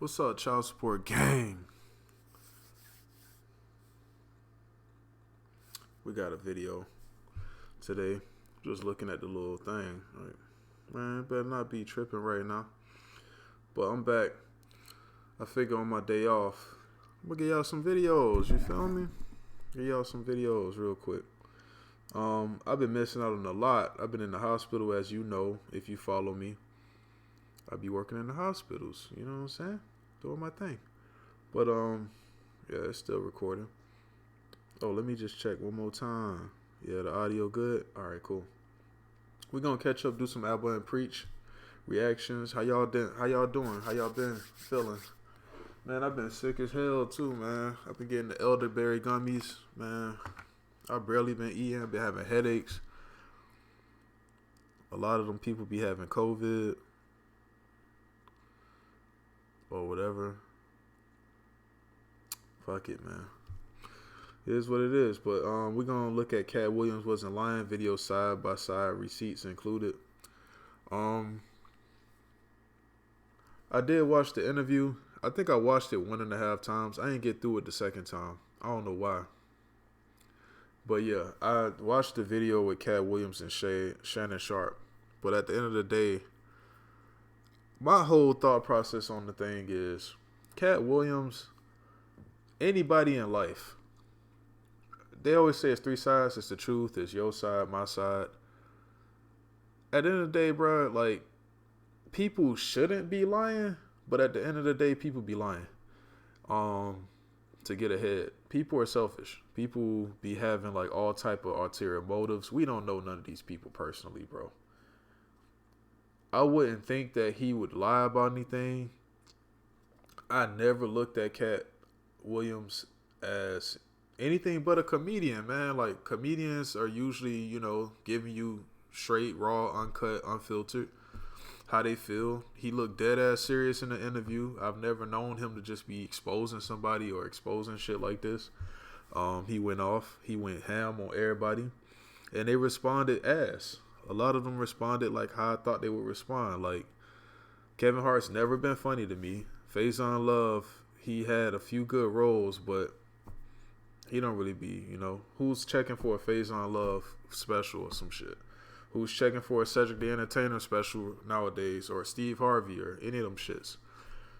What's up, child support gang? We got a video today. Just looking at the little thing. Like, man, better not be tripping right now. But I'm back. I figure on my day off, I'm gonna get y'all some videos. You feel me? Get y'all some videos real quick. I've been missing out on a lot. I've been in the hospital, as you know, if you follow me. I be working in the hospitals, you know what I'm saying? Doing my thing. But yeah, it's still recording. Oh, let me just check one more time. Yeah, the audio good? Alright, cool. We're gonna catch up, do some Alba and Preach reactions. How y'all doing? How y'all been feeling? Man, I've been sick as hell too, man. I've been getting the elderberry gummies, man. I've barely been eating, I've been having headaches. A lot of them people be having COVID or whatever. Fuck it, man. It is what it is. But we're gonna look at Katt Williams Wasn't Lying video side by side, receipts included. I did watch the interview. I think I watched it 1.5 times. I didn't get through it the second time. I don't know why. But yeah, I watched the video with Katt Williams and Shannon Sharp. But at the end of the day, my whole thought process on the thing is, Katt Williams, anybody in life, they always say it's 3 sides. It's the truth. It's your side, my side. At the end of the day, bro, like, people shouldn't be lying, but at the end of the day, people be lying to get ahead. People are selfish. People be having like all type of ulterior motives. We don't know none of these people personally, bro. I wouldn't think that he would lie about anything. I never looked at Katt Williams as anything but a comedian, man. Like, comedians are usually, you know, giving you straight, raw, uncut, unfiltered how they feel. He looked dead ass serious in the interview. I've never known him to just be exposing somebody or exposing shit like this. He went off. He went ham on everybody. And they responded ass. A lot of them responded like how I thought they would respond. Like, Kevin Hart's never been funny to me. Faison Love, he had a few good roles, but he don't really be, you know. Who's checking for a Faison Love special or some shit? Who's checking for a Cedric the Entertainer special nowadays, or Steve Harvey, or any of them shits?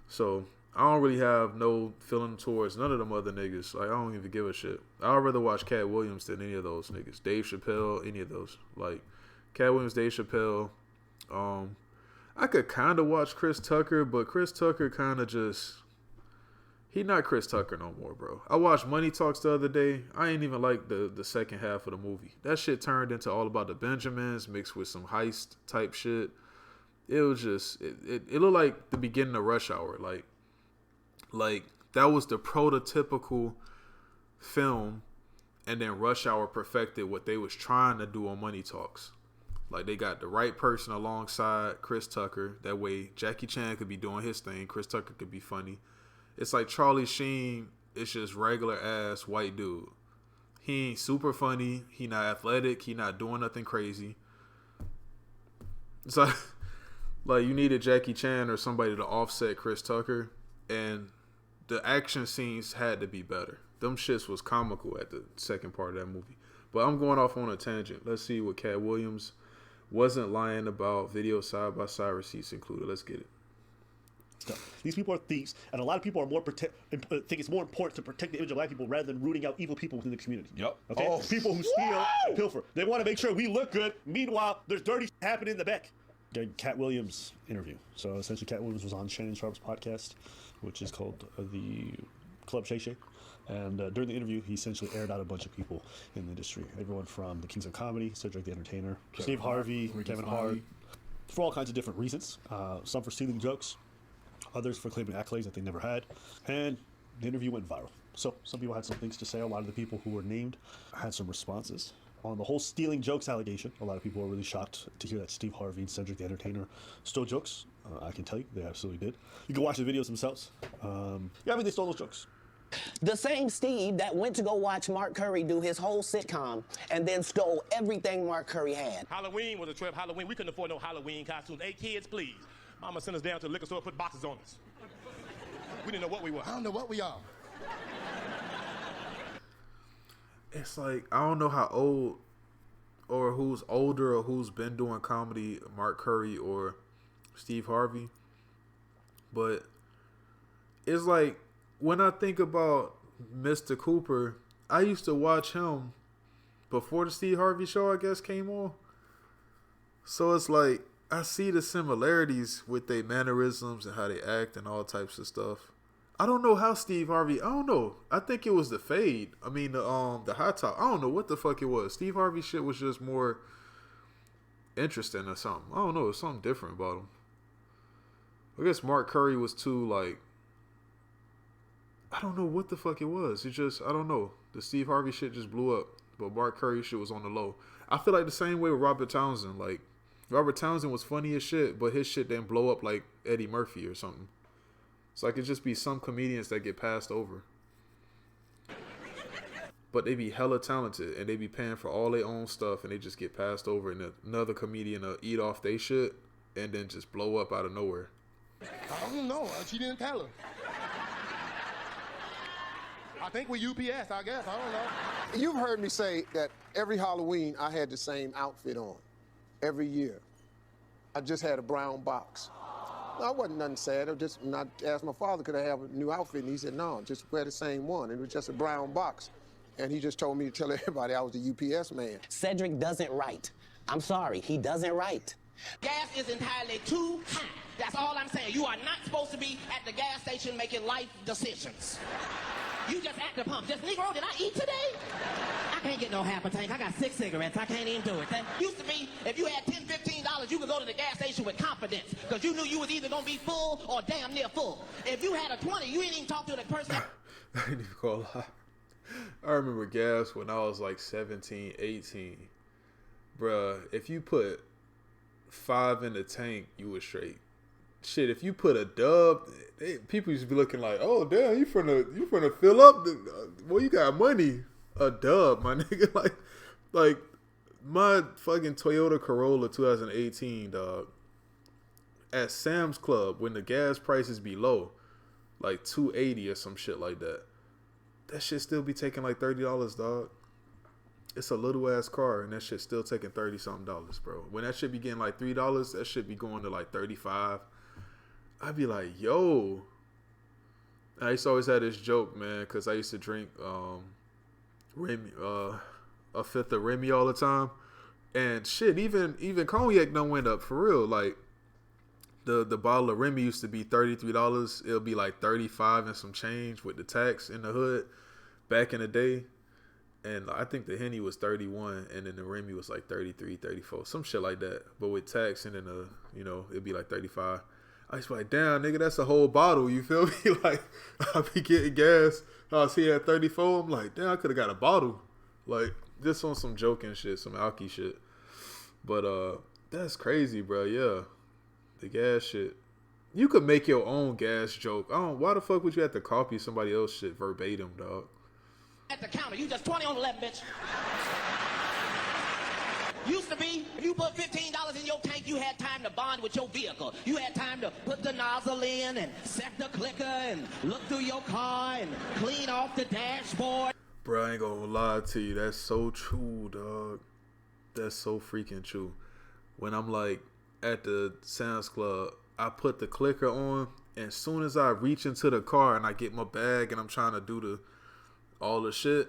So I don't really have no feeling towards none of them other niggas. Like, I don't even give a shit. I'd rather watch Katt Williams than any of those niggas. Dave Chappelle, any of those. Like, Katt Williams, Dave Chappelle. I could kind of watch Chris Tucker, but Chris Tucker kind of just... He not Chris Tucker no more, bro. I watched Money Talks the other day. I ain't even like the second half of the movie. That shit turned into all about the Benjamins mixed with some heist type shit. It was just, it looked like the beginning of Rush Hour. Like that was the prototypical film, and then Rush Hour perfected what they was trying to do on Money Talks. Like, they got the right person alongside Chris Tucker. That way Jackie Chan could be doing his thing. Chris Tucker could be funny. It's like Charlie Sheen is just regular ass white dude. He ain't super funny. He not athletic. He not doing nothing crazy. It's like you needed Jackie Chan or somebody to offset Chris Tucker, and the action scenes had to be better. Them shits was comical at the second part of that movie. But I'm going off on a tangent. Let's see what Katt Williams Wasn't Lying about. Video side by side, receipts included. Let's get it. These people are thieves, and a lot of people are think it's more important to protect the image of black people rather than rooting out evil people within the community. Yep. Okay. Oh. People who steal and pilfer. They want to make sure we look good. Meanwhile, there's dirty shit happening in the back. Katt Williams interview. So essentially, Katt Williams was on Shannon Sharp's podcast, which is called the Club Shay Shay. And during the interview, he essentially aired out a bunch of people in the industry. Everyone from the Kings of Comedy, Cedric the Entertainer, Steve Harvey, Kevin Hart, for all kinds of different reasons. Some for stealing jokes, others for claiming accolades that they never had. And the interview went viral. So some people had some things to say. A lot of the people who were named had some responses. On the whole stealing jokes allegation, a lot of people were really shocked to hear that Steve Harvey and Cedric the Entertainer stole jokes. I can tell you, they absolutely did. You can watch the videos themselves. They stole those jokes. The same Steve that went to go watch Mark Curry do his whole sitcom and then stole everything Mark Curry had. Halloween was a trip. Halloween, we couldn't afford no Halloween costumes. Hey, kids, please. Mama sent us down to the liquor store, put boxes on us. We didn't know what we were. I don't know what we are. It's like, I don't know how old or who's older or who's been doing comedy, Mark Curry or Steve Harvey. But it's like, when I think about Mr. Cooper, I used to watch him before the Steve Harvey show, I guess, came on. So it's like, I see the similarities with their mannerisms and how they act and all types of stuff. I don't know how Steve Harvey, I don't know. I think it was the fade. I mean, the high top. I don't know what the fuck it was. Steve Harvey shit was just more interesting or something. I don't know. It's something different about him. I guess Mark Curry was too, like, I don't know what the fuck it was. It just, I don't know. The Steve Harvey shit just blew up. But Mark Curry shit was on the low. I feel like the same way with Robert Townsend. Like, Robert Townsend was funny as shit, but his shit didn't blow up like Eddie Murphy or something. So I could just be some comedians that get passed over. But they be hella talented and they be paying for all their own stuff and they just get passed over and another comedian will eat off their shit and then just blow up out of nowhere. I don't know. She didn't tell her. I think we're UPS, I guess. I don't know. You've heard me say that every Halloween I had the same outfit on. Every year. I just had a brown box. No, it wasn't nothing sad. I asked my father, could I have a new outfit? And he said, no, just wear the same one. And it was just a brown box. And he just told me to tell everybody I was the UPS man. Cedric doesn't write. I'm sorry, he doesn't write. Gas is entirely too high. That's all I'm saying. You are not supposed to be at the gas station making life decisions. You just at the pump. Just, Negro, did I eat today? I can't get no half a tank. I got 6 cigarettes. I can't even do it. That used to be, if you had $10, $15, you could go to the gas station with confidence because you knew you was either going to be full or damn near full. If you had a 20, you didn't even talk to the person. I ain't even gonna lie. I remember gas when I was like 17, 18. Bruh, if you put 5 in the tank, you was straight. Shit, if you put a dub, people used to be looking like, oh damn, you finna fill up. Well, you got money. A dub, my nigga. Like my fucking Toyota Corolla 2018, dog. At Sam's Club, when the gas prices be low, like $2.80 or some shit like that. That shit still be taking like $30, dog. It's a little ass car, and that shit still taking $30-something, bro. When that shit be getting like $3, that shit be going to like 35. I'd be like, yo. I used to always have this joke, man, because I used to drink Remy, a fifth of Remy all the time. And shit, even cognac done went up for real. Like, the bottle of Remy used to be $33. It'll be like 35 and some change with the tax in the hood back in the day. And I think the Henny was 31 and then the Remy was like 33, 34, some shit like that. But with tax and then, it'd be like 35. I used to be like, damn, nigga, that's a whole bottle. You feel me? Like, I be getting gas. I was here at 34. I'm like, damn, I could have got a bottle. Like, just on some joking shit, some alky shit. But that's crazy, bro. Yeah. The gas shit. You could make your own gas joke. Why the fuck would you have to copy somebody else's shit verbatim, dog? At the counter, you just 20 on 11, bitch. Used to be, if you put $15 in your tank, you had time to bond with your vehicle. You had time to put the nozzle in and set the clicker and look through your car and clean off the dashboard. Bro, I ain't gonna lie to you. That's so true, dog. That's so freaking true. When I'm like at the Sam's Club, I put the clicker on, and as soon as I reach into the car and I get my bag and I'm trying to do all the shit,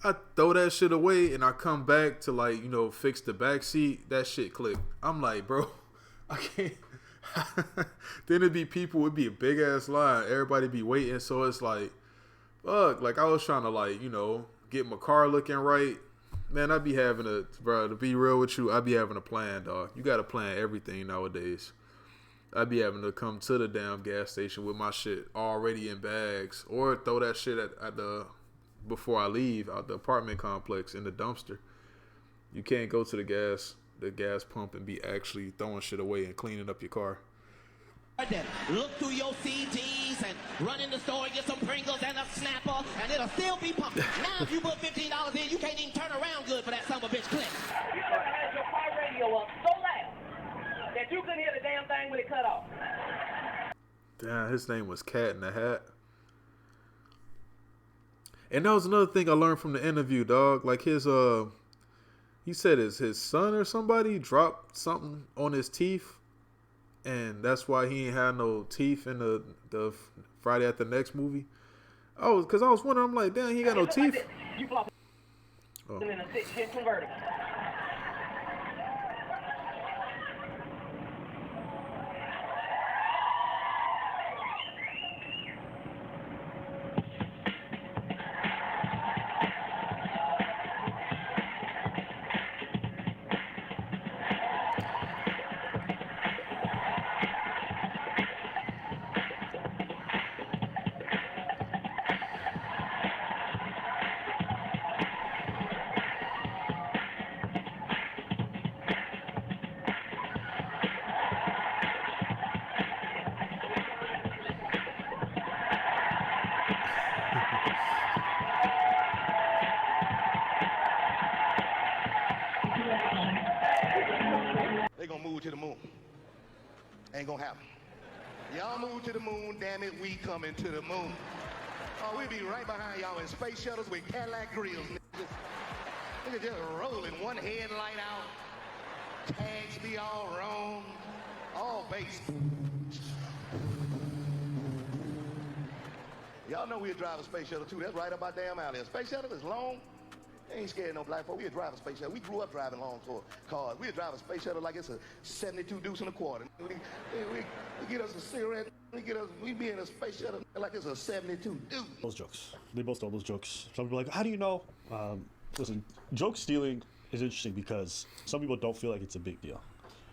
I throw that shit away and I come back to fix the back seat. That shit clicked. I'm like, bro, I can't. Then it'd be a big ass line. Everybody be waiting. So it's like, fuck. Like I was trying to get my car looking right. Man, I be having to be real with you, I be having a plan, dog. You got to plan everything nowadays. I be having to come to the damn gas station with my shit already in bags or throw that shit before I leave out the apartment complex in the dumpster. You can't go to the gas pump and be actually throwing shit away and cleaning up your car. Look through your CDs and run in the store and get some Pringles and a Snapper, and it'll still be pumping. Now, if you put $15 in, you can't even turn around good for that son of a bitch click. You should have had your car radio up so loud that you couldn't hear the damn thing when it cut off. Damn, his name was Cat in the Hat. And that was another thing I learned from the interview, dog. Like he said his son or somebody dropped something on his teeth, and that's why he ain't had no teeth in the Friday After Next movie. Because I was wondering, I'm like, damn, he got no teeth. You flop Oh. in a 6-10 converter. They gonna move to the moon. Ain't gonna happen. Y'all move to the moon, damn it, we coming to the moon. Oh, we'll be right behind y'all in space shuttles with Cadillac grills. Niggas just rolling, one headlight out. Tags be all wrong. All base. Y'all know we'll drive a space shuttle too. That's right up our damn alley. A space shuttle is long. They ain't scared of no black folk. We'll drive a space shuttle. We grew up driving long cars. We'll drive a space shuttle like it's a 72 deuce and a quarter. We get us a cigarette. We be in a space shuttle like it's a 72 deuce. Those jokes. They both stole those jokes. Some people are like, how do you know? Listen, joke stealing is interesting because some people don't feel like it's a big deal.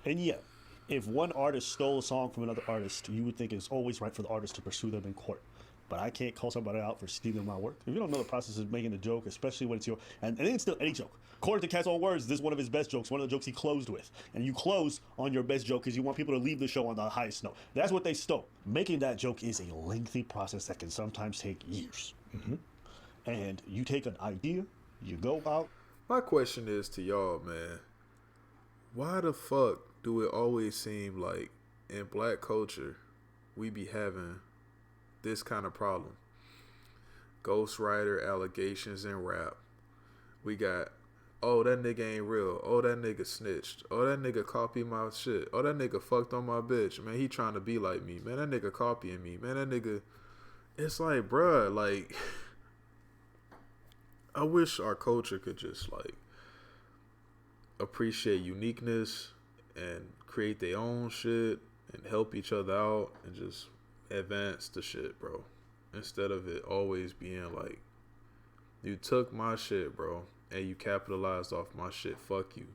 And yet, if one artist stole a song from another artist, you would think it's always right for the artist to pursue them in court. But I can't call somebody out for stealing my work. If you don't know the process of making a joke, especially when it's your... And it's still any joke. According to Katt's own words, this is one of his best jokes, one of the jokes he closed with. And you close on your best joke because you want people to leave the show on the highest note. That's what they stole. Making that joke is a lengthy process that can sometimes take years. Mm-hmm. And you take an idea, you go out... My question is to y'all, man. Why the fuck do it always seem like in black culture we be having this kind of problem? Ghostwriter allegations in rap. We got, oh, that nigga ain't real. Oh, that nigga snitched. Oh, that nigga copied my shit. Oh, that nigga fucked on my bitch. Man, he trying to be like me. Man, that nigga copying me. Man, that nigga... It's like, bruh, like... I wish our culture could just, like, appreciate uniqueness and create their own shit and help each other out and just advance the shit, bro. Instead of it always being like, you took my shit, bro, and you capitalized off my shit. Fuck you.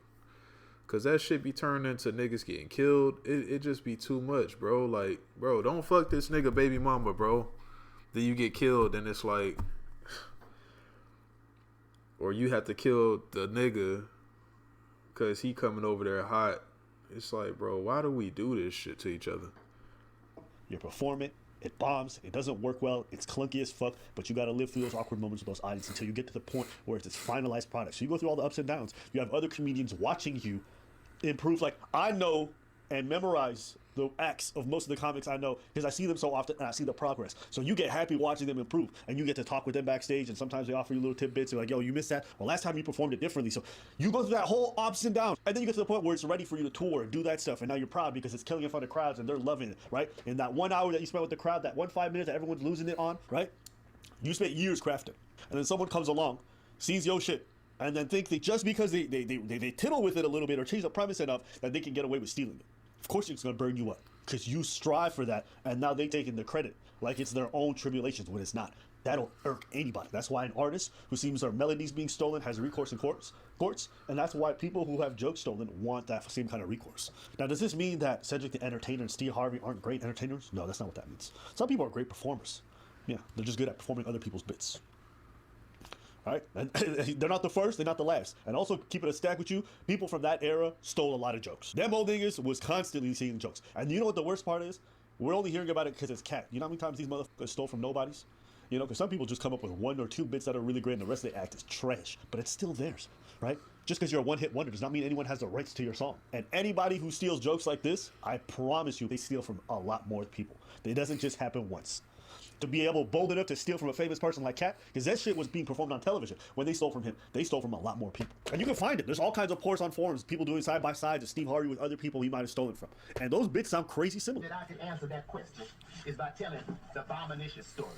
Cause that shit be turned into niggas getting killed. It just be too much, bro. Like, bro, don't fuck this nigga baby mama, bro. Then you get killed and it's like, or you have to kill the nigga cause he coming over there hot. It's like, bro, why do we do this shit to each other? You perform it, it bombs, it doesn't work well, it's clunky as fuck, but you gotta live through those awkward moments with those audiences until you get to the point where it's this finalized product. So you go through all the ups and downs. You have other comedians watching you improve. Like, I know and memorize the acts of most of the comics I know because I see them so often and I see the progress. So you get happy watching them improve and you get to talk with them backstage, and sometimes they offer you little tidbits. They're like, yo, you missed that. Well, last time you performed it differently. So you go through that whole ups and downs, and then you get to the point where it's ready for you to tour and do that stuff, and now you're proud because it's killing in front of crowds and they're loving it, right? In that 1 hour that you spent with the crowd, that 5 minutes that everyone's losing it on, right? You spent years crafting. And then someone comes along, sees your shit, and then think that just because they tittle with it a little bit or change the premise enough that they can get away with stealing it. Of course it's going to burn you up because you strive for that, and now they taking the credit like it's their own tribulations when it's not. That'll irk anybody. That's why an artist who seems their melodies being stolen has recourse in courts, and that's why people who have jokes stolen want that same kind of recourse. Now, does this mean that Cedric the Entertainer and Steve Harvey aren't great entertainers? No, that's not what that means. Some people are great performers. Yeah, they're just good at performing other people's bits. All right, and they're not the first, they're not the last. And also, keep it a stack with you, people from that era stole a lot of jokes. Them old niggas was constantly seeing jokes. And you know what the worst part is? We're only hearing about it because it's Katt. You know how many times these motherfuckers stole from nobodies? You know, because some people just come up with 1 or 2 bits that are really great and the rest of the act is trash. But it's still theirs, right? Just because you're a one-hit wonder does not mean anyone has the rights to your song. And anybody who steals jokes like this, I promise you, they steal from a lot more people. It doesn't just happen once. To be bold enough to steal from a famous person like Katt, because that shit was being performed on television. When they stole from him, they stole from a lot more people. And you can find it. There's all kinds of posts on forums, people doing side by sides of Steve Harvey with other people he might have stolen from. And those bits sound crazy similar. That I can answer that question is by telling the Abomination story.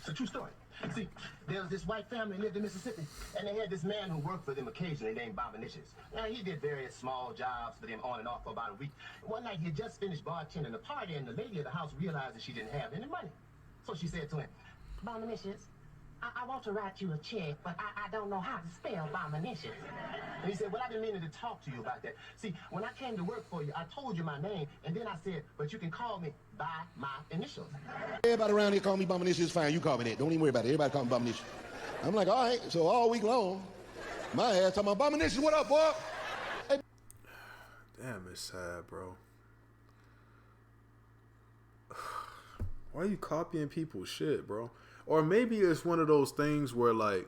It's a true story. See, there was this white family who lived in Mississippi, and they had this man who worked for them occasionally named Abominations. Now, he did various small jobs for them on and off for about a week. One night, he had just finished bartending a party, and the lady of the house realized that she didn't have any money. So she said to him, Abominations, I want to write you a check, but I don't know how to spell Abominations. And he said, well, I've been meaning to talk to you about that. See, when I came to work for you, I told you my name, and then I said, but you can call me by my initials. Everybody around here call me Abomination. It's fine. You call me that. Don't even worry about it. Everybody call me Abomination. I'm like, all right. So all week long, my ass talking about Abomination. What up, boy? Hey. Damn, it's sad, bro. Why are you copying people's shit, bro? Or maybe it's one of those things where, like,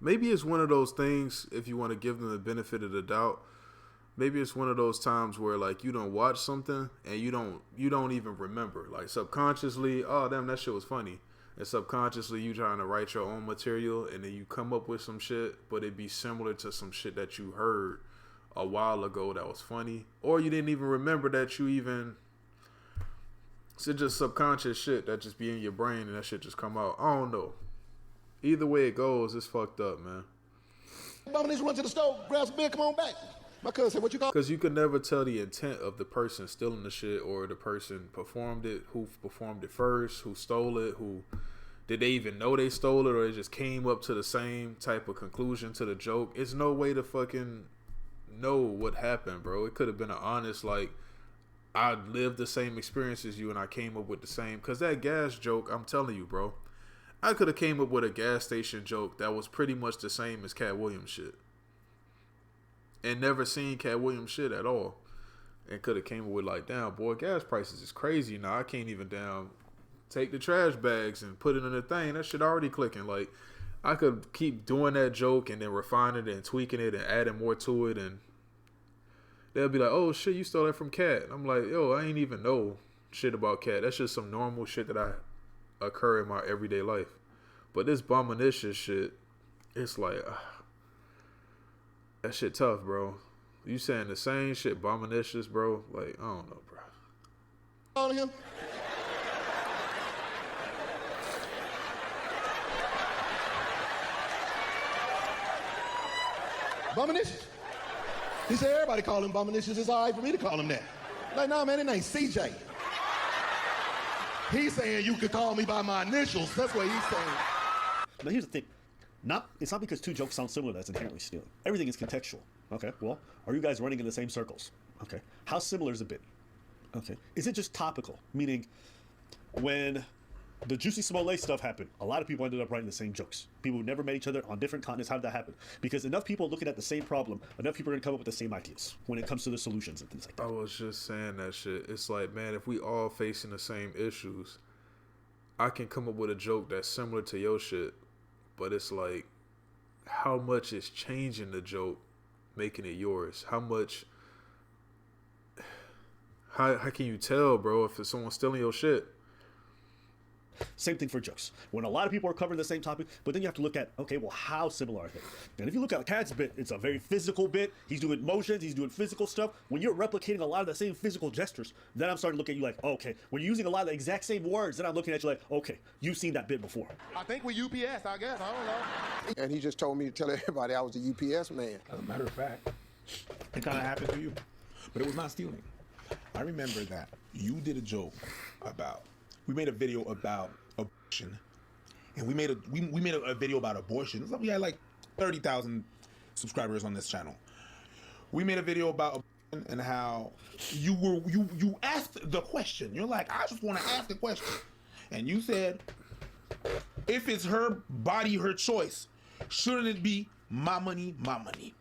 maybe it's one of those things, if you want to give them the benefit of the doubt, maybe it's one of those times where, like, you don't watch something and you don't even remember. Like, subconsciously, oh, damn, that shit was funny. And subconsciously, you trying to write your own material, and then you come up with some shit, but it be similar to some shit that you heard a while ago that was funny. Or you didn't even remember that you even... It's just subconscious shit that just be in your brain and that shit just come out. I don't know. Either way it goes, it's fucked up, man. Abomination run to the stove, grab some beer, come on back. My cousin said, what you call? Because you could never tell the intent of the person stealing the shit, or the person performed it, who performed it first, who stole it, who... Did they even know they stole it, or they just came up to the same type of conclusion to the joke? It's no way to fucking know what happened, bro. It could have been an honest, like... I lived the same experience as you and I came up with the same. Because that gas joke, I'm telling you, bro. I could have came up with a gas station joke that was pretty much the same as Katt Williams shit. And never seen Katt Williams shit at all. And could have came up with like, damn, boy, gas prices is crazy now. I can't even take the trash bags and put it in the thing. That shit already clicking. Like, I could keep doing that joke and then refining it and tweaking it and adding more to it, and they'll be like, oh, shit, you stole that from Katt. I'm like, yo, I ain't even know shit about Katt. That's just some normal shit that I occur in my everyday life. But this Abomination shit, it's like, that shit tough, bro. You saying the same shit, Abominations, bro? Like, I don't know, bro. On him. Abominations. He said, everybody call him Abominations. It's all right for me to call him that. Like, nah, man, it ain't CJ. He's saying you could call me by my initials. That's what he's saying. Now, here's the thing. It's not because two jokes sound similar that's inherently stealing. Everything is contextual. Okay, well, are you guys running in the same circles? Okay. How similar is a bit? Okay. Is it just topical? Meaning, when the Juicy Smollett stuff happened, a lot of people ended up writing the same jokes. People who never met each other on different continents. How did that happen? Because enough people are looking at the same problem, enough people are going to come up with the same ideas when it comes to the solutions and things like that. I was just saying that shit. It's like, man, if we all facing the same issues, I can come up with a joke that's similar to your shit, but it's like, how much is changing the joke, making it yours? How much... How can you tell, bro, if it's someone stealing your shit? Same thing for jokes. When a lot of people are covering the same topic, but then you have to look at, okay, well, how similar are they? And if you look at Katt's bit, it's a very physical bit. He's doing motions, he's doing physical stuff. When you're replicating a lot of the same physical gestures, then I'm starting to look at you like, okay. When you're using a lot of the exact same words, then I'm looking at you like, okay, you've seen that bit before. I think we're UPS, I guess. I don't know. And he just told me to tell everybody I was the UPS man. As a matter of fact, it kind of happened to you, but it was not stealing. I remember that you did a joke about, we made a video about abortion, and we made a video about abortion. We had like 30,000 subscribers on this channel. We made a video about abortion and how you asked the question. You're like, I just want to ask the question, and you said, if it's her body, her choice, shouldn't it be my money, my money?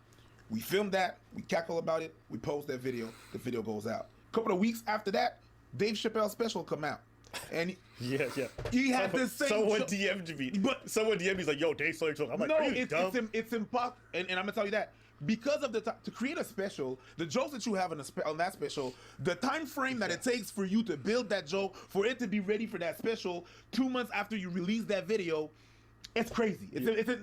We filmed that, we cackle about it, we post that video, the video goes out. A couple of weeks after that, Dave Chappelle's special come out. And Yeah. he had the same. Someone DM'd me, but someone DM'd me like, "Yo, Dave stole your joke." I'm like, no, "Are you dumb?" it's impossible, and I'm gonna tell you that because of to create a special, the jokes that you have on that special, the time frame that it takes for you to build that joke, for it to be ready for that special 2 months after you release that video, it's crazy. That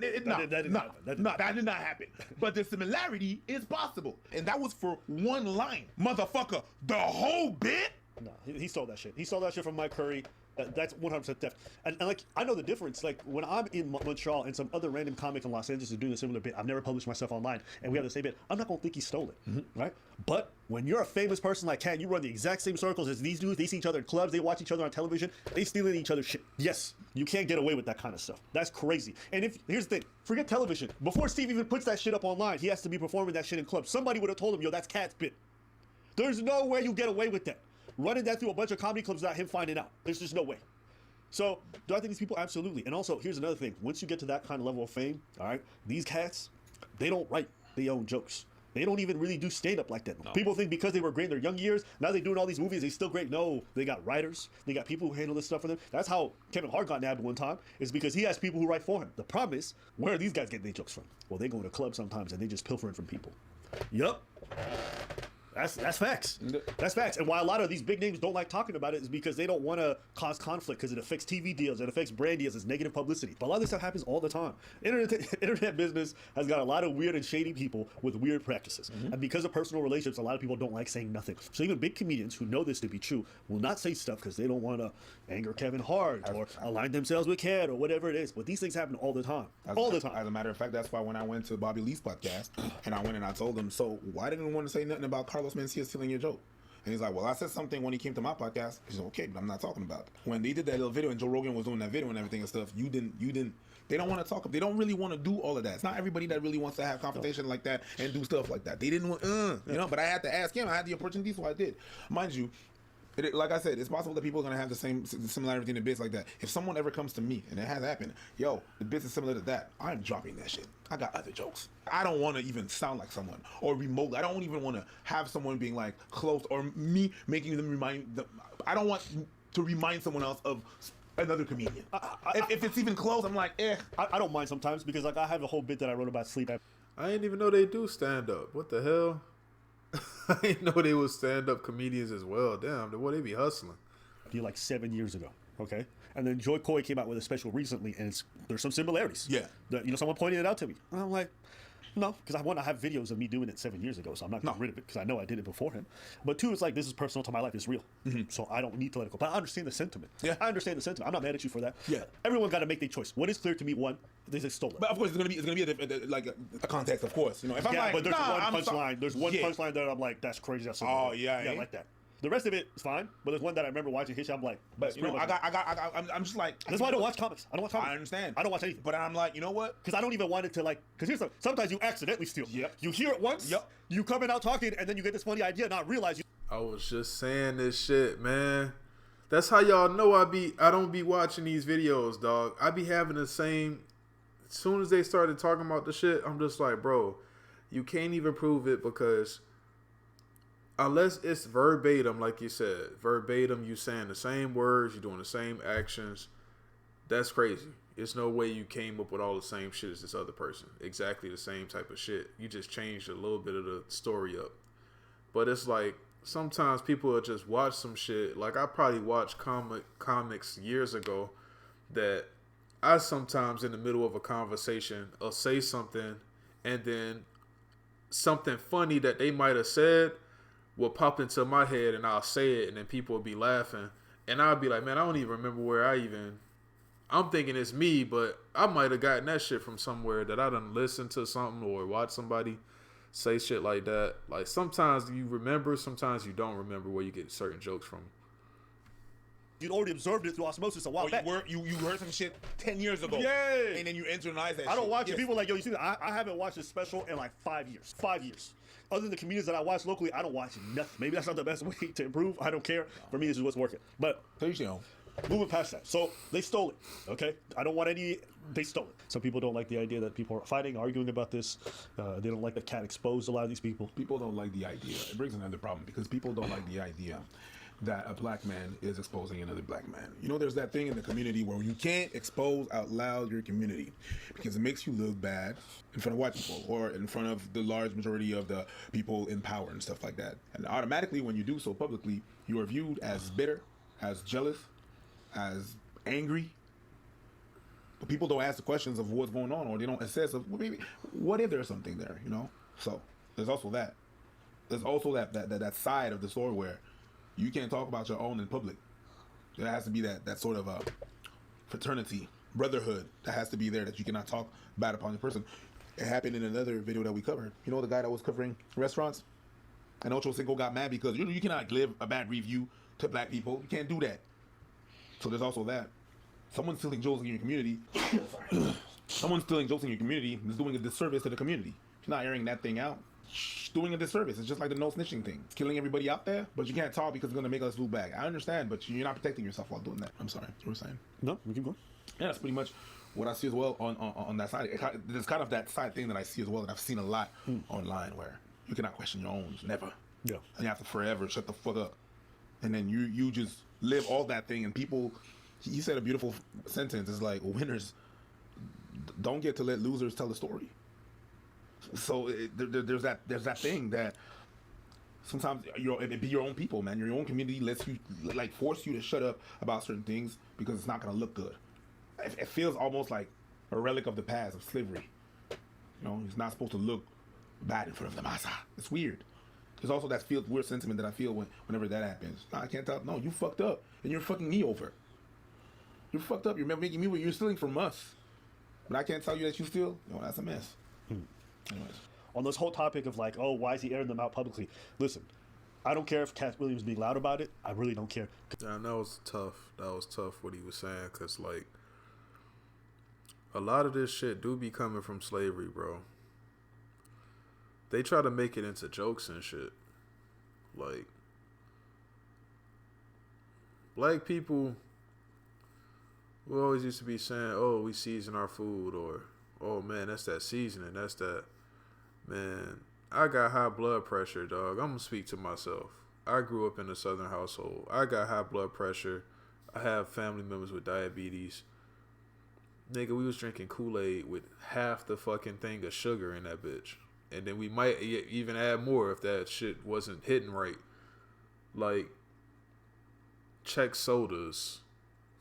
did not happen. But the similarity is possible, and that was for one line, motherfucker. The whole bit. No, he stole that shit. He stole that shit from Mike Curry. That's 100% theft. And like, I know the difference. Like, when I'm in Montreal and some other random comic in Los Angeles is doing a similar bit, I've never published myself online, and we have the same bit, I'm not going to think he stole it, right? But when you're a famous person like Katt, you run the exact same circles as these dudes, they see each other in clubs, they watch each other on television, they stealing each other's shit. Yes, you can't get away with that kind of stuff. That's crazy. And here's the thing, forget television. Before Steve even puts that shit up online, he has to be performing that shit in clubs. Somebody would have told him, yo, that's Katt's bit. There's no way you get away with that. Running that through a bunch of comedy clubs without him finding out. There's just no way. So, do I think these people? Absolutely. And also, here's another thing. Once you get to that kind of level of fame, all right, these cats, they don't write their own jokes. They don't even really do stand-up like that. No. People think because they were great in their young years, now they're doing all these movies, they're still great. No, they got writers. They got people who handle this stuff for them. That's how Kevin Hart got nabbed one time, is because he has people who write for him. The problem is, where are these guys getting their jokes from? Well, they go to clubs sometimes and they just pilfering from people. Yup. That's facts. That's facts. And why a lot of these big names don't like talking about it is because they don't want to cause conflict because it affects TV deals, it affects brand deals, it's negative publicity. But a lot of this stuff happens all the time. Internet business has got a lot of weird and shady people with weird practices. And because of personal relationships, a lot of people don't like saying nothing. So even big comedians who know this to be true will not say stuff because they don't want to anger Kevin Hart or align themselves with Katt or whatever it is. But these things happen all the time. All the time. As a matter of fact, that's why when I went to Bobby Lee's podcast and I went and I told him, so why didn't you want to say nothing about Carlos Mencia stealing your joke? And he's like, well, I said something when he came to my podcast. He's like, okay, but I'm not talking about it. When they did that little video and Joe Rogan was doing that video and everything and stuff, you didn't, they don't want to talk, they don't really want to do all of that. It's not everybody that really wants to have confrontation like that and do stuff like that. They didn't want, but I had to ask him. I had the opportunity, so I did. Mind you, like I said, it's possible that people are going to have the similarity in the bits like that. If someone ever comes to me, and it has happened, yo, the bits is similar to that, I'm dropping that shit. I got other jokes. I don't want to even sound like someone or remotely. I don't even want to have someone being like close or me making them remind them. I don't want to remind someone else of another comedian. If it's even close, I'm like, I don't mind sometimes because like I have a whole bit that I wrote about sleep. I didn't even know they do stand up. What the hell? I didn't know they was stand-up comedians as well. Damn, what they be hustling? Like 7 years ago, okay? And then Joy Coy came out with a special recently, and there's some similarities. Yeah. Someone pointed it out to me. And I'm like, no, because I have videos of me doing it 7 years ago, so I'm not getting rid of it because I know I did it before him. But two, it's like, this is personal to my life. It's real. So I don't need to let it go. But I understand the sentiment. Yeah. I understand the sentiment. I'm not mad at you for that. Yeah. Everyone got to make their choice. What is clear to me, one, they just stole it. But of course, it's gonna be a context, of course. You know, if I'm like, but there's one punchline. There's one punchline that I'm like, that's crazy. That's so yeah, like that. The rest of it is fine, but there's one that I remember watching his show. I'm like, but you know, I'm just like, that's why I don't watch comics. I don't watch comics. I understand. I don't watch anything. But I'm like, you know what? Because I don't even want it to like. Because here's sometimes you accidentally steal. Yep. You hear it once. Yep. You coming out talking, and then you get this funny idea, and not realize you. I was just saying this shit, man. That's how y'all know I don't be watching these videos, dog. I be having the same. As soon as they started talking about the shit, I'm just like, bro, you can't even prove it because unless it's verbatim, like you said, verbatim, you saying the same words, you're doing the same actions, that's crazy. There's no way you came up with all the same shit as this other person. Exactly the same type of shit. You just changed a little bit of the story up. But it's like, sometimes people will just watch some shit. Like, I probably watched comics years ago that I sometimes in the middle of a conversation will say something and then something funny that they might have said will pop into my head and I'll say it and then people will be laughing. And I'll be like, man, I don't even remember where I'm thinking it's me, but I might have gotten that shit from somewhere that I done listened to something or watch somebody say shit like that. Like, sometimes you remember, sometimes you don't remember where you get certain jokes from. You'd already observed it through osmosis a while back. You heard some shit 10 years ago. Yay! And then you internalize that shit. I don't watch it. People are like, yo, you see that? I haven't watched this special in like 5 years. 5 years. Other than the comedians that I watch locally, I don't watch nothing. Maybe that's not the best way to improve. I don't care. For me, this is what's working. But moving past that. So they stole it, okay? I don't want any. They stole it. Some people don't like the idea that people are fighting, arguing about this. They don't like that Katt exposed a lot of these people. People don't like the idea. It brings another problem because people don't like the idea that a black man is exposing another black man. You know, there's that thing in the community where you can't expose out loud your community because it makes you look bad in front of white people or in front of the large majority of the people in power and stuff like that. And automatically, when you do so publicly, you are viewed as bitter, as jealous, as angry. But people don't ask the questions of what's going on, or they don't assess of, well, maybe, what if there's something there, you know? So there's also that. There's also that side of the story where you can't talk about your own in public. There has to be that sort of a fraternity, brotherhood that has to be there, that you cannot talk bad upon the person. It happened in another video that we covered. You know the guy that was covering restaurants? And Ocho Cinco got mad because you cannot give a bad review to black people. You can't do that. So there's also that. Someone stealing jokes in your community. Someone stealing jokes in your community is doing a disservice to the community. If you're not airing that thing out, doing a disservice. It's just like the no snitching thing. It's killing everybody out there, but you can't talk because it's going to make us look bad. I understand, but you're not protecting yourself while doing that. I'm sorry. What were you saying? No, we keep going. Yeah, that's pretty much what I see as well on that side. There's kind of that side thing that I see as well that I've seen a lot online where you cannot question your own, never. Yeah. And you have to forever shut the fuck up. And then you just live all that thing, and people, he said a beautiful sentence. It's like, winners don't get to let losers tell the story. So there's that thing that sometimes it be your own people, man. Your own community lets you, like, force you to shut up about certain things because it's not gonna look good. It feels almost like a relic of the past, of slavery. You know, it's not supposed to look bad in front of the masa. It's weird. There's also that weird sentiment that I feel whenever that happens. No, I can't tell. No, you fucked up, and you're fucking me over. You're fucked up. You're making me. You're stealing from us, but I can't tell you that you steal. No, that's a mess. Anyways. On this whole topic of, like, oh, why is he airing them out publicly? Listen, I don't care if Katt Williams being loud about it. I really don't care. Yeah, that was tough. That was tough what he was saying, because, like, a lot of this shit do be coming from slavery, bro. They try to make it into jokes and shit. Like, black people, we always used to be saying, oh, we season our food, or, oh, man, that's that seasoning, that's that. Man, I got high blood pressure, dog. I'm going to speak to myself. I grew up in a Southern household. I got high blood pressure. I have family members with diabetes. Nigga, we was drinking Kool-Aid with half the fucking thing of sugar in that bitch. And then we might even add more if that shit wasn't hitting right. Like, Czech sodas,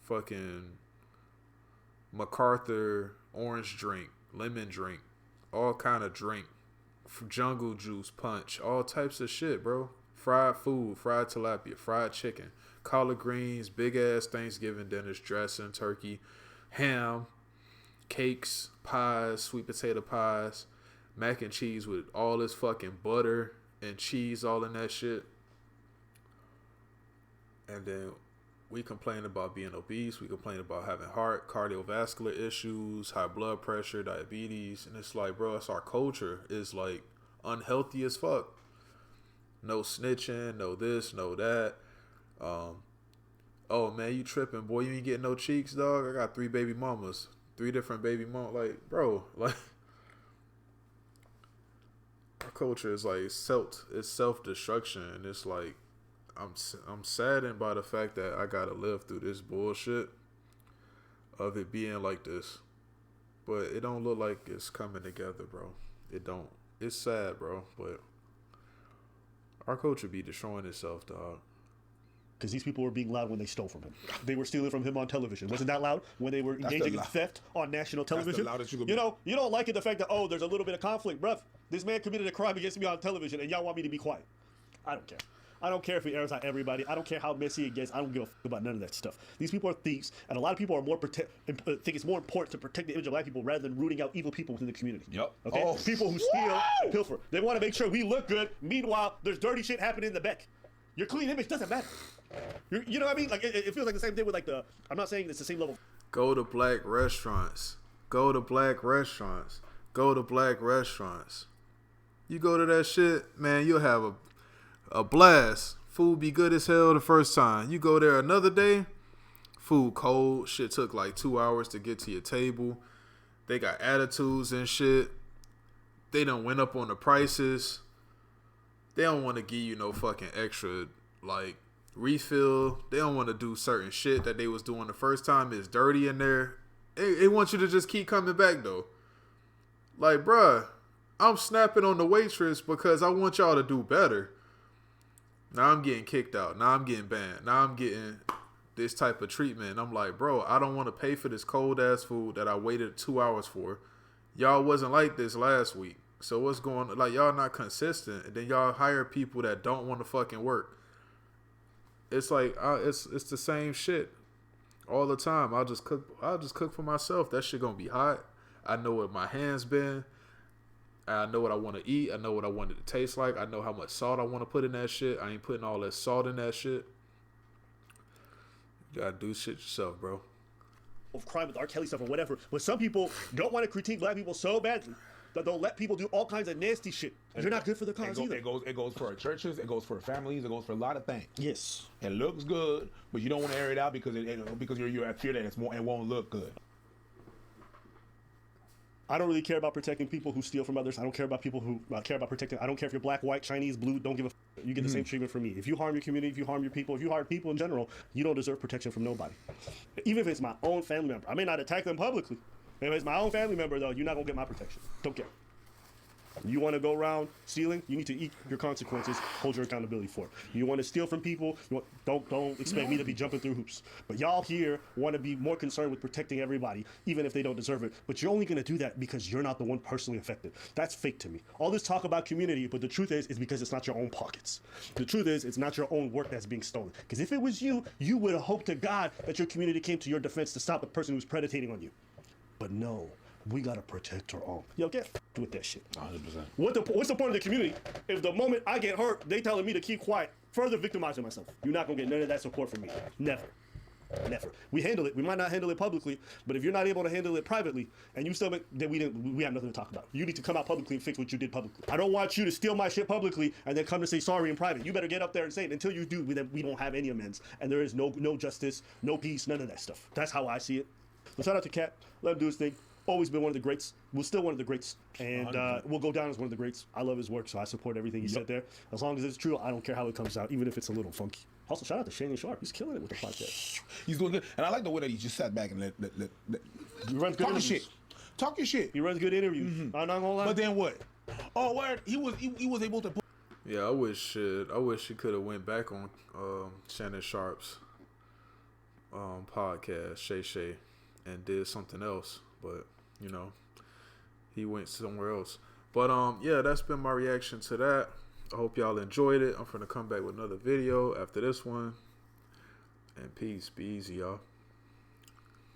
fucking MacArthur orange drink, lemon drink, all kind of drink, jungle juice punch, all types of shit, bro. Fried food, fried tilapia, fried chicken, collard greens, big ass Thanksgiving dinners, dressing, turkey, ham, cakes, pies, sweet potato pies, mac and cheese with all this fucking butter and cheese all in that shit. And then we complain about being obese. We complain about having heart, cardiovascular issues, high blood pressure, diabetes. And it's like, bro, it's our culture is like unhealthy as fuck. No snitching, no this, no that. Oh, man, you tripping, boy. You ain't getting no cheeks, dog. I got 3 baby mamas. 3 different baby mamas. Like, bro, like, our culture is like it's self-destruction. And it's like, I'm saddened by the fact that I gotta live through this bullshit of it being like this. But it don't look like it's coming together, bro. It don't. It's sad, bro. But our culture be destroying itself, dog. Because these people were being loud when they stole from him. They were stealing from him on television. Wasn't that loud when they were engaging in theft on national television? That's the loudest you know, you don't like it, the fact that, oh, there's a little bit of conflict, bruv. This man committed a crime against me on television, and y'all want me to be quiet. I don't care. I don't care if he airs out everybody. I don't care how messy it gets. I don't give a fuck about none of that stuff. These people are thieves, and a lot of people are think it's more important to protect the image of black people rather than rooting out evil people within the community. Yep. Okay? Oh. People who steal and pilfer. They want to make sure we look good. Meanwhile, there's dirty shit happening in the back. Your clean image doesn't matter. You know what I mean? Like, it feels like the same thing with, like, I'm not saying it's the same level. Go to black restaurants. Go to black restaurants. Go to black restaurants. You go to that shit, man, you'll have a blast. Food be good as hell the first time. You go there another day, food cold. Shit took like 2 hours to get to your table. They got attitudes and shit. They done went up on the prices. They don't want to give you no fucking extra, like, refill. They don't want to do certain shit that they was doing the first time. It's dirty in there. They want you to just keep coming back though. Like, bruh, I'm snapping on the waitress because I want y'all to do better. Now I'm getting kicked out. Now I'm getting banned. Now I'm getting this type of treatment. And I'm like, bro, I don't want to pay for this cold ass food that I waited 2 hours for. Y'all wasn't like this last week. So what's going on? Like, y'all not consistent. And then y'all hire people that don't want to fucking work. It's like, it's the same shit all the time. I'll just cook for myself. That shit gonna be hot. I know what my hands been. I know what I want to eat. I know what I want it to taste like. I know how much salt I want to put in that shit. I ain't putting all that salt in that shit. You gotta do shit yourself, bro. Of crime with R. Kelly stuff or whatever, but some people don't want to critique black people so badly that they'll let people do all kinds of nasty shit. And you're not good for the cause either. It goes for our churches. It goes for families. It goes for a lot of things. Yes. It looks good, but you don't want to air it out because you're at fear that it won't look good. I don't really care about protecting people who steal from others. I don't care about people who care about protecting. I don't care if you're black, white, Chinese, blue. Don't give a. You get the same treatment from me. If you harm your community, if you harm your people, if you harm people in general, you don't deserve protection from nobody. Even if it's my own family member, I may not attack them publicly. If it's my own family member, though, you're not gonna get my protection. Don't care. You want to go around stealing, you need to eat your consequences, hold your accountability for it. You want to steal from people, don't expect me to be jumping through hoops. But y'all here want to be more concerned with protecting everybody, even if they don't deserve it. But you're only going to do that because you're not the one personally affected. That's fake to me. All this talk about community, but the truth is because it's not your own pockets. The truth is it's not your own work that's being stolen. Because if it was you, you would have hoped to God that your community came to your defense to stop the person who's predating on you. But no. We gotta protect our own. Yo, get with that shit. 100%. What's the point of the community if the moment I get hurt, they telling me to keep quiet, further victimizing myself? You're not gonna get none of that support from me. Never. Never. We handle it. We might not handle it publicly, but if you're not able to handle it privately, and you still then we have nothing to talk about. You need to come out publicly and fix what you did publicly. I don't want you to steal my shit publicly and then come to say sorry in private. You better get up there and say it. Until you do, we don't have any amends, and there is no justice, no peace, none of that stuff. That's how I see it. So shout out to Katt. Let him do his thing. Always been one of the greats. We're still one of the greats. And we'll go down as one of the greats. I love his work, so I support everything he said there. As long as it's true, I don't care how it comes out, even if it's a little funky. Also, shout out to Shannon Sharp. He's killing it with the podcast. He's doing good. And I like the way that he just sat back and let he runs good interviews. Talk your shit. He runs good interviews. Mm-hmm. I'm not gonna lie. But then what? Oh, word. He was able to. Yeah, I wish he could have went back on Shannon Sharp's podcast, Shay, and did something else. But you know, he went somewhere else. But yeah, that's been my reaction to that. I hope y'all enjoyed it. I'm gonna come back with another video after this one. And peace. Be easy, y'all.